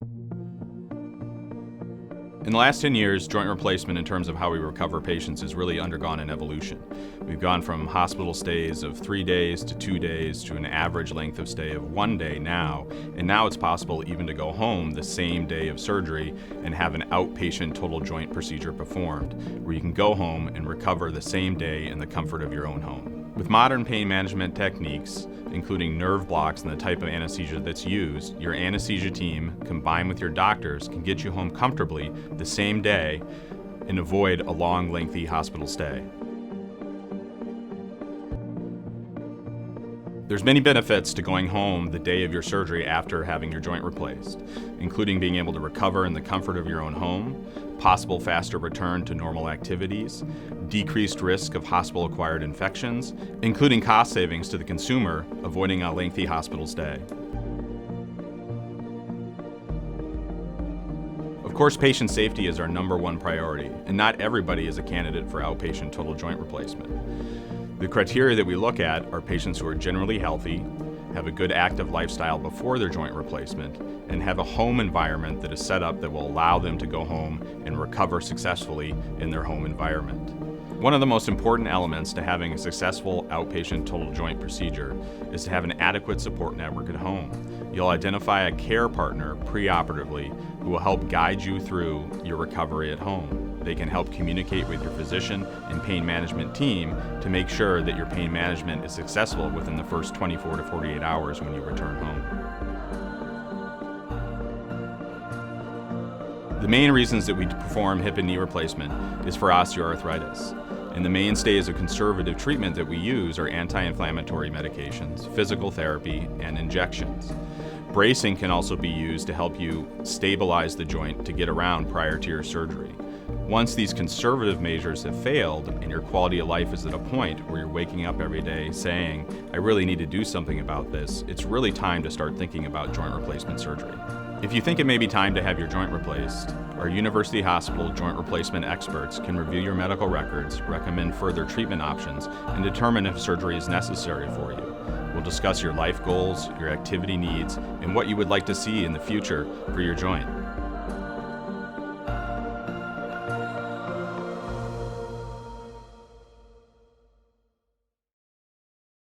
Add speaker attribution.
Speaker 1: In the last 10 years, joint replacement in terms of how we recover patients has really undergone an evolution. We've gone from hospital stays of 3 days to 2 days to an average length of stay of 1 day now, and now it's possible even to go home the same day of surgery and have an outpatient total joint procedure performed, where you can go home and recover the same day in the comfort of your own home. With modern pain management techniques, including nerve blocks and the type of anesthesia that's used, your anesthesia team, combined with your doctors, can get you home comfortably the same day and avoid a long, lengthy hospital stay. There's many benefits to going home the day of your surgery after having your joint replaced, including being able to recover in the comfort of your own home, possible faster return to normal activities, decreased risk of hospital-acquired infections, including cost savings to the consumer, avoiding a lengthy hospital stay. Of course, patient safety is our #1 priority, and not everybody is a candidate for outpatient total joint replacement. The criteria that we look at are patients who are generally healthy, have a good active lifestyle before their joint replacement, and have a home environment that is set up that will allow them to go home and recover successfully in their home environment. One of the most important elements to having a successful outpatient total joint procedure is to have an adequate support network at home. You'll identify a care partner preoperatively who will help guide you through your recovery at home. They can help communicate with your physician and pain management team to make sure that your pain management is successful within the first 24 to 48 hours when you return home. The main reasons that we perform hip and knee replacement is for osteoarthritis. And the mainstays of conservative treatment that we use are anti-inflammatory medications, physical therapy, and injections. Bracing can also be used to help you stabilize the joint to get around prior to your surgery. Once these conservative measures have failed and your quality of life is at a point where you're waking up every day saying, I really need to do something about this, it's really time to start thinking about joint replacement surgery. If you think it may be time to have your joint replaced, our university hospital joint replacement experts can review your medical records, recommend further treatment options, and determine if surgery is necessary for you. We'll discuss your life goals, your activity needs, and what you would like to see in the future for your joint.